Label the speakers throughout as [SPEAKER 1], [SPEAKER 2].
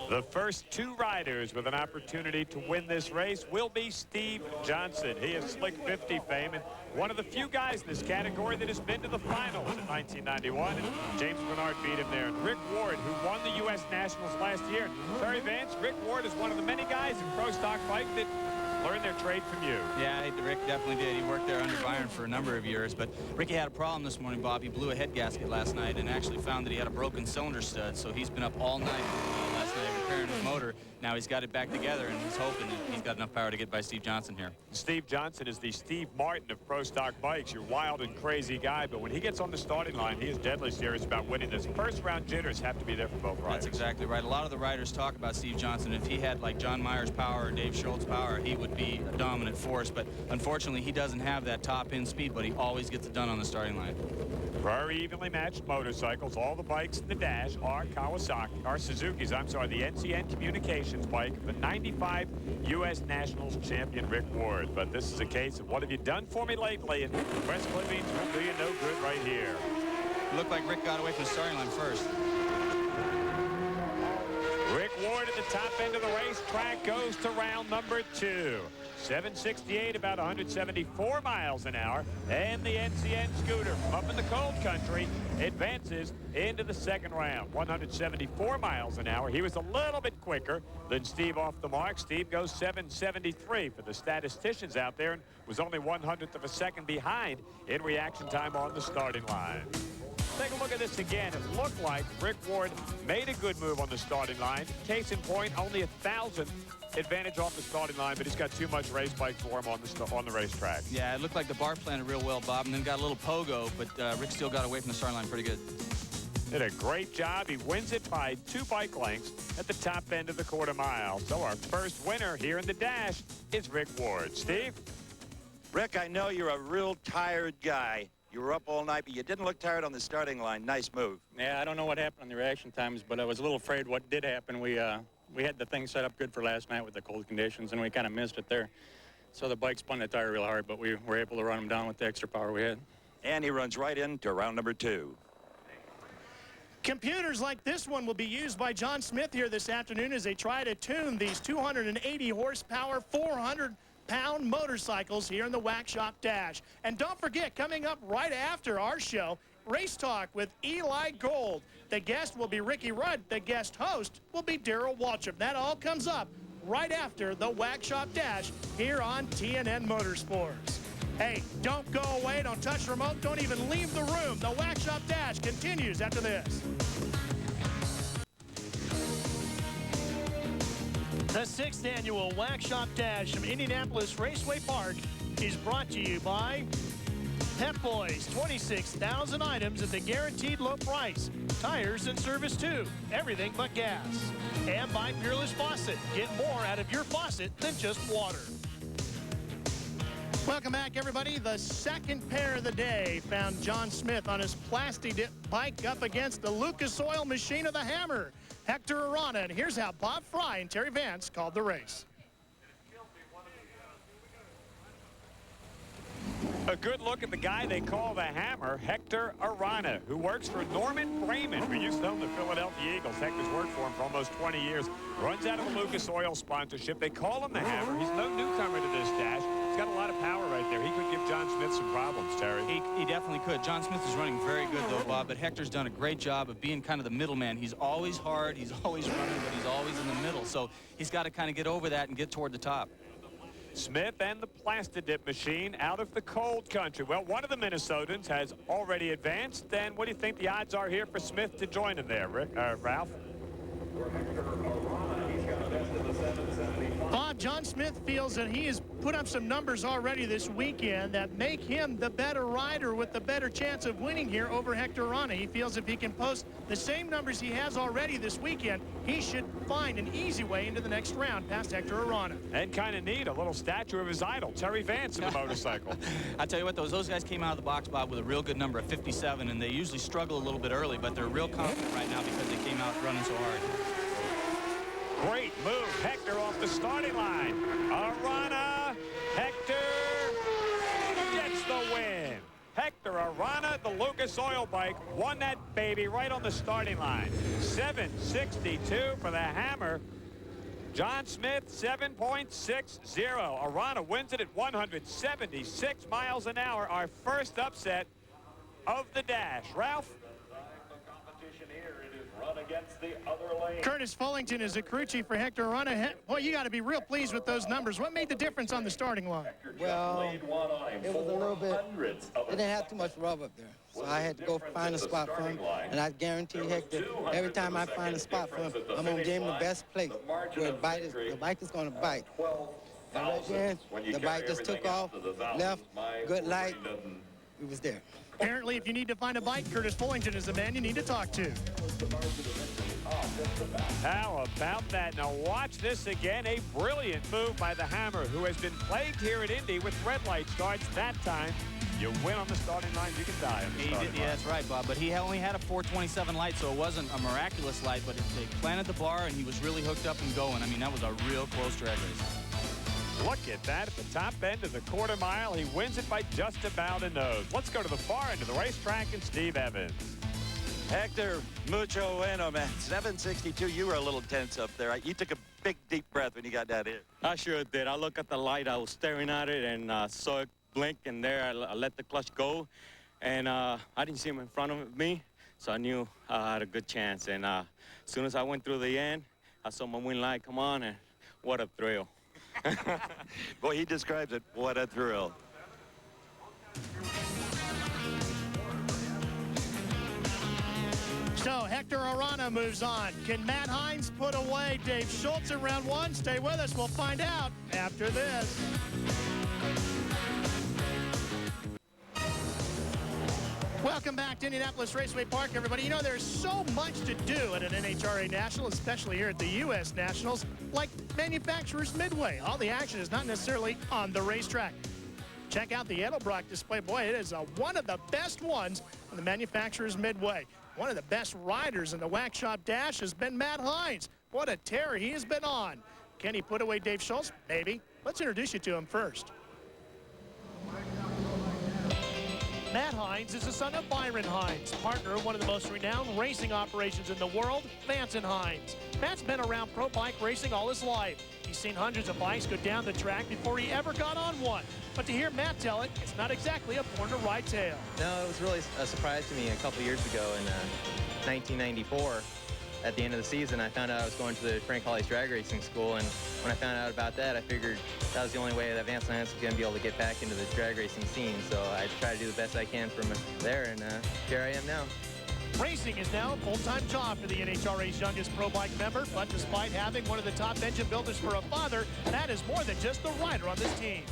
[SPEAKER 1] The first two riders with an opportunity to win this race will be Steve Johnson. He is Slick 50 fame and one of the few guys in this category that has been to the finals in 1991. And James Bernard beat him there. And Rick Ward, who won the U.S. Nationals last year. Terry Vance, Rick Ward is one of the many guys in pro stock bike that learned their trade from you. Yeah,
[SPEAKER 2] Rick definitely did. He worked there under Byron for a number of years. But Ricky had a problem this morning, Bob. He blew a head gasket last night and actually found that he had a broken cylinder stud. So he's been up all night last night repairing his motor. Now he's got it back together, and he's hoping that he's got enough power to get by Steve Johnson here. Steve Johnson is the Steve Martin of pro stock bikes. Your wild and crazy guy, but when he gets on the starting line, he is deadly serious about winning this. First round jitters have to be there for both riders. That's exactly right. A lot of the riders talk about Steve Johnson. If he had like John Meyer's power or Dave Schultz's power, he would be a dominant force. But unfortunately, he doesn't have that top end speed, but he always gets it done on the starting line. Very evenly matched motorcycles. All the bikes in the dash are Suzuki's, the NCN Communications bike of the 95 U.S. Nationals champion Rick Ward. But this is a case of what have you done for me lately? And press clippings will do you no good right here. It looked like Rick got away from the starting line first. Rick Ward at the top end of the racetrack goes to round number 2. 768, about 174 miles an hour, and the NCN scooter up in the cold country advances into the second round. 174 miles an hour. He was a little bit quicker than Steve off the mark. Steve goes 773 for the statisticians out there and was only 1/100th of a second behind in reaction time on the starting line. Take a look at this again. It looked like Rick Ward made a good move on the starting line. Case in point, only 1,000th advantage off the starting line, but he's got too much race bike for him on the racetrack. Yeah, it looked like the bar planted real well, Bob, and then got a little pogo, but Rick still got away from the starting line pretty good. Did a great job. He wins it by 2 bike lengths at the top end of the quarter mile. So our first winner here in the dash is Rick Ward. Steve?
[SPEAKER 3] Rick, I know you're a real tired guy. You were up all night, but you didn't look tired on the starting line. Nice move.
[SPEAKER 4] Yeah, I don't know what happened on the reaction times, but I was a little afraid what did happen. We had the thing set up good for last night with the cold conditions, and we kind of missed it there. So the bike spun the tire real hard, but we were able to run him down with the extra power we had.
[SPEAKER 3] And he runs right into round number 2.
[SPEAKER 5] Computers like this one will be used by John Smith here this afternoon as they try to tune these 280 horsepower, 400-pound motorcycles here in the Wax Shop Dash. And don't forget, coming up right after our show, Race Talk with Eli Gold. The guest will be Ricky Rudd. The guest host will be Darrell Waltrip. That all comes up right after the Wax Shop Dash here on TNN Motorsports. Hey, don't go away. Don't touch the remote. Don't even leave the room. The Wax Shop Dash continues after this. The 6th annual Wax Shop Dash from Indianapolis Raceway Park is brought to you by Pep Boys, 26,000 items at the guaranteed low price. Tires and service too. Everything but gas. And by Peerless Faucet. Get more out of your faucet than just water. Welcome back, everybody. The second pair of the day found John Smith on his plasti-dip bike up against the Lucas Oil machine of the Hammer, Hector Arana. And here's how Bob Fry and Terry Vance called the race.
[SPEAKER 1] A good look at the guy they call the Hammer, Hector Arana, who works for Norman Brayman, who used to own the Philadelphia Eagles. Hector's worked for him for almost 20 years. Runs out of the Lucas Oil sponsorship. They call him the Hammer. He's no newcomer to this dash. He's got a lot of power right there. He could give John Smith some problems, Terry.
[SPEAKER 2] He definitely could. John Smith is running very good, though, Bob, but Hector's done a great job of being kind of the middleman. He's always hard. He's always running, but he's always in the middle. So he's got to kind of get over that and get toward the top.
[SPEAKER 1] Smith and the Plastidip machine out of the cold country. Well, one of the Minnesotans has already advanced. And what do you think the odds are here for Smith to join him there, Ralph?
[SPEAKER 5] Bob, John Smith feels that he has put up some numbers already this weekend that make him the better rider with the better chance of winning here over Hector Arana. He feels if he can post the same numbers he has already this weekend, he should find an easy way into the next round past Hector Arana.
[SPEAKER 1] And kind of neat, a little statue of his idol, Terry Vance, in the motorcycle.
[SPEAKER 2] I tell you what, those guys came out of the box, Bob, with a real good number of 57, and they usually struggle a little bit early, but they're real confident right now because they came out running so hard.
[SPEAKER 1] Great move, Hector off the starting line. Arana, Hector gets the win. Hector Hector Arana, the Lucas Oil bike, won that baby right on the starting line. 7:62 for the Hammer. John Smith, 7.60. Arana wins it at 176 miles an hour. Our first upset of the dash. Ralph?
[SPEAKER 5] Curtis Fullington is a crew chief for Hector Arana. Boy, you got to be real pleased with those numbers. What made the difference on the starting line?
[SPEAKER 6] Well, it was a little bit, it didn't have too much rub up there. So I had to go find a spot for him. And I guarantee Hector, every time I find a spot for him, I'm going to give him the best place where the bike is going to bite. And right there, the bike just took off, left, good light, it was there.
[SPEAKER 5] Apparently, if you need to find a bike, Curtis Fullington is the man you need to talk to.
[SPEAKER 1] How about that? Now watch this again. A brilliant move by the Hammer, who has been plagued here at Indy with red light starts. That time, you win on the starting line, you can die on the starting line.
[SPEAKER 2] Yeah, that's right, Bob. But he only had a 427 light, so it wasn't a miraculous light, but they planted the bar, and he was really hooked up and going. I mean, that was a real close drag race.
[SPEAKER 1] Look at that. At the top end of the quarter mile, he wins it by just about a nose. Let's go to the far end of the racetrack and Steve Evans.
[SPEAKER 3] Hector, mucho bueno, man. 7:62. You were a little tense up there. You took a big, deep breath when you got that in.
[SPEAKER 4] I sure did. I looked at the light. I was staring at it and saw it blink, and there I let the clutch go. And I didn't see him in front of me, so I knew I had a good chance. And as soon as I went through the end, I saw my wing light come on, and what a thrill.
[SPEAKER 3] Boy, he describes it. What a thrill.
[SPEAKER 5] So Hector Arana moves on. Can Matt Hines put away Dave Schultz in round one? Stay with us. We'll find out after this. Welcome back to Indianapolis Raceway Park, everybody. You know, there's so much to do at an NHRA National, especially here at the U.S. Nationals, like Manufacturers Midway. All the action is not necessarily on the racetrack. Check out the Edelbrock display. Boy, it is one of the best ones on the Manufacturers Midway. One of the best riders in the Wax Shop Dash has been Matt Hines. What a tear he has been on. Can he put away Dave Schultz? Maybe. Let's introduce you to him first. Matt Hines is the son of Byron Hines, partner of one of the most renowned racing operations in the world, Vance & Hines. Matt's been around pro bike racing all his life. He's seen hundreds of bikes go down the track before he ever got on one. But to hear Matt tell it, it's not exactly a born-to-ride tale.
[SPEAKER 7] No, it was really a surprise to me a couple years ago in 1994. At the end of the season, I found out I was going to the Frank Hawley's drag racing school, and when I found out about that, I figured that was the only way that Vance & Hines was going to be able to get back into the drag racing scene. So I tried to do the best I can from there, and here I am now.
[SPEAKER 5] Racing is now a full-time job for the NHRA's youngest pro bike member, but despite having one of the top engine builders for a father, that is more than just the rider on this team.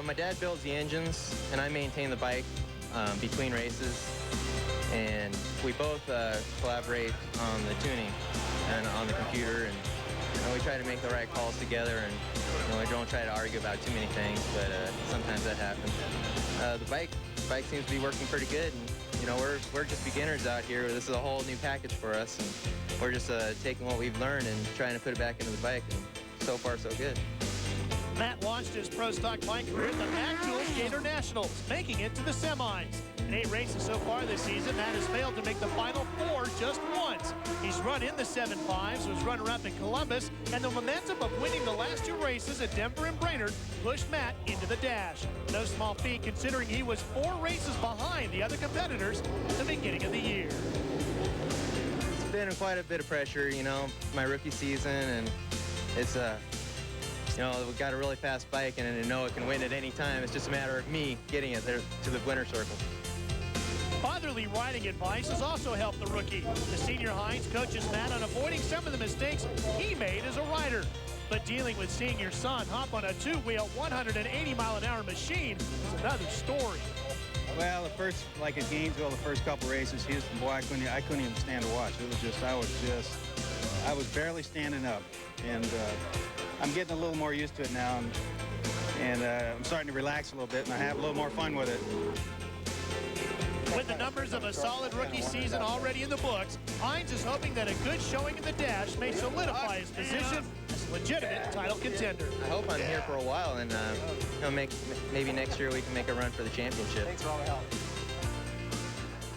[SPEAKER 7] My dad builds the engines, and I maintain the bike between races. And we both collaborate on the tuning and on the computer, and we try to make the right calls together, and we don't try to argue about too many things, but sometimes that happens. The bike seems to be working pretty good, and we're just beginners out here. This is a whole new package for us, and we're just taking what we've learned and trying to put it back into the bike, and so far so good.
[SPEAKER 5] Matt launched his pro stock bike career at the Mac Tools Gator Nationals, making it to the semis. In 8 races so far this season, Matt has failed to make the final 4 just once. He's run in the 7.5s, was runner-up in Columbus, and the momentum of winning the last 2 races at Denver and Brainerd pushed Matt into the dash. No small feat considering he was 4 races behind the other competitors at the beginning of the year.
[SPEAKER 7] It's been quite a bit of pressure, my rookie season, and it's we've got a really fast bike, and I know it can win at any time. It's just a matter of me getting it there to the winner's circle.
[SPEAKER 5] Fatherly riding advice has also helped the rookie. The senior Hines coaches Matt on avoiding some of the mistakes he made as a rider. But dealing with seeing your son hop on a 2-wheel 180-mile-an-hour machine is another story.
[SPEAKER 8] Well, like at Gainesville, the first couple races, Houston, boy, I couldn't even stand to watch. It was just, I was barely standing up. And I'm getting a little more used to it now, and I'm starting to relax a little bit, and I have a little more fun with it.
[SPEAKER 5] With the numbers of a solid rookie season already in the books, Hines is hoping that a good showing in the dash may solidify his position as a legitimate title contender.
[SPEAKER 7] I hope I'm here for a while, and maybe next year we can make a run for the championship.
[SPEAKER 9] Thanks for all the help.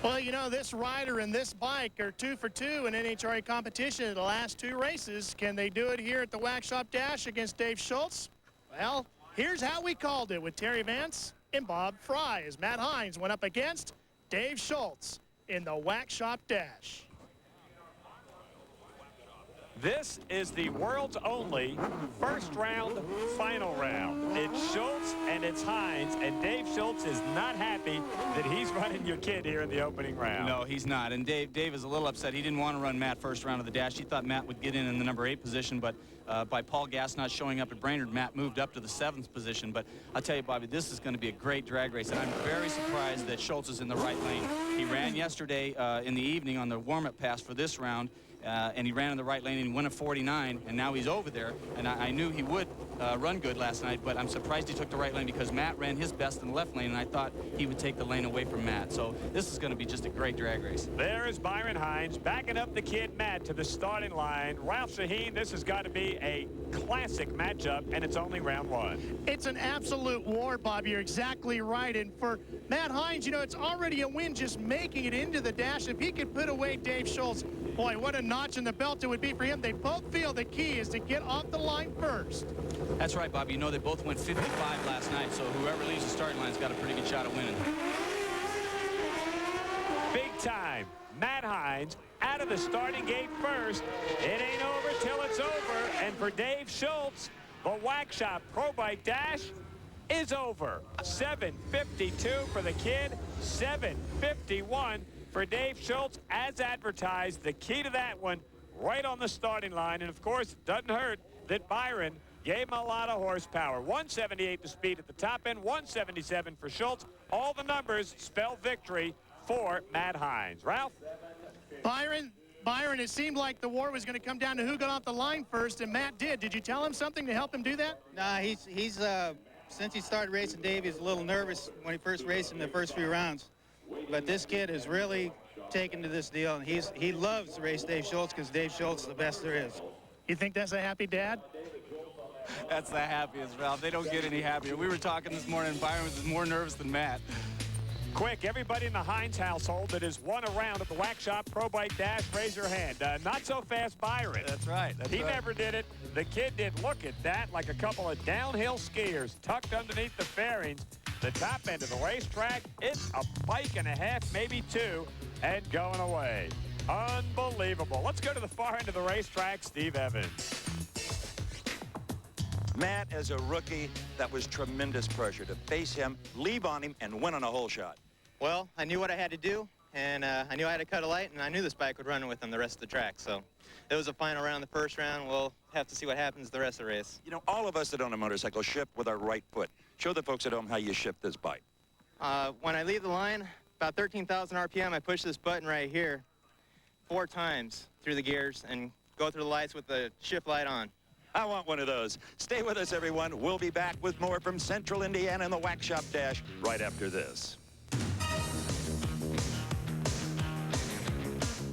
[SPEAKER 5] Well, you know, this rider and this bike are 2 for 2 in NHRA competition in the last 2 races. Can they do it here at the Wax Shop Dash against Dave Schultz? Well, here's how we called it with Terry Vance and Bob Fry as Matt Hines went up against Dave Schultz in the Wax Shop Dash.
[SPEAKER 1] This is the world's only first round final round. It's Schultz and it's Hines, and Dave Schultz is not happy that he's running your kid here in the opening round.
[SPEAKER 2] No, he's not. And Dave is a little upset. He didn't want to run Matt first round of the dash. He thought Matt would get in the number 8 position, but by Paul Gass not showing up at Brainerd, Matt moved up to the 7th position. But I'll tell you, Bobby, this is going to be a great drag race, and I'm very surprised that Schultz is in the right lane. He ran yesterday in the evening on the warm-up pass for this round, and he ran in the right lane and went a 49, and now he's over there. And I knew he would run good last night, but I'm surprised he took the right lane because Matt ran his best in the left lane, and I thought he would take the lane away from Matt. So this is going to be just a great drag race.
[SPEAKER 1] There is Byron Hines backing up the kid Matt to the starting line. Ralph Shaheen, this has got to be a classic matchup, and it's only round 1.
[SPEAKER 5] It's an absolute war, Bob. You're exactly right. And for Matt Hines, you know, it's already a win just making it into the dash. If he could put away Dave Schultz, boy, what a notch in the belt it would be for him. They both feel the key is to get off the line first.
[SPEAKER 2] That's right, Bobby. You know, they both went 55 last night, so whoever leaves the starting line's got a pretty good shot of winning.
[SPEAKER 1] Big time. Matt Hines out of the starting gate first. It ain't over till it's over. And for Dave Schultz, the Wax Shop Pro Bike Dash is over. 7:52 for the kid, 7:51 for Dave Schultz. As advertised, the key to that one right on the starting line. And, of course, it doesn't hurt that Byron gave him a lot of horsepower. 178 the speed at the top end, 177 for Schultz. All the numbers spell victory for Matt Hines. Ralph?
[SPEAKER 5] Byron, it seemed like the war was going to come down to who got off the line first, and Matt did. Did you tell him something to help him do that?
[SPEAKER 8] Nah, he's since he started racing Dave, he was a little nervous when he first raced in the first few rounds. But this kid has really taken to this deal, and he loves to race Dave Schultz because Dave Schultz is the best there is.
[SPEAKER 5] You think that's a happy dad?
[SPEAKER 2] That's the happiest, Ralph. They don't get any happier. We were talking this morning, and Byron was more nervous than Matt.
[SPEAKER 1] Quick, everybody in the Hines household that has won a round at the Wax Shop Pro Bike Dash, raise your hand. Not so fast Byron.
[SPEAKER 2] That's right.
[SPEAKER 1] He never did it. The kid did. Look at that, like a couple of downhill skiers tucked underneath the fairings. The top end of the racetrack, it's a bike and a half, maybe 2, and going away. Unbelievable. Let's go to the far end of the racetrack, Steve Evans.
[SPEAKER 3] Matt, as a rookie, that was tremendous pressure to face him, leave on him, and win on a hole shot.
[SPEAKER 7] Well, I knew what I had to do, and I knew I had to cut a light, and I knew this bike would run with him the rest of the track. So it was a final round, the first round. We'll have to see what happens the rest of the race.
[SPEAKER 3] You know, all of us that own a motorcycle ship with our right foot. Show the folks at home how you ship this bike.
[SPEAKER 7] When I leave the line, about 13,000 RPM, I push this button right here 4 times through the gears and go through the lights with the shift light on.
[SPEAKER 3] I want one of those. Stay with us, everyone. We'll be back with more from Central Indiana and the Wax Shop Dash right after this.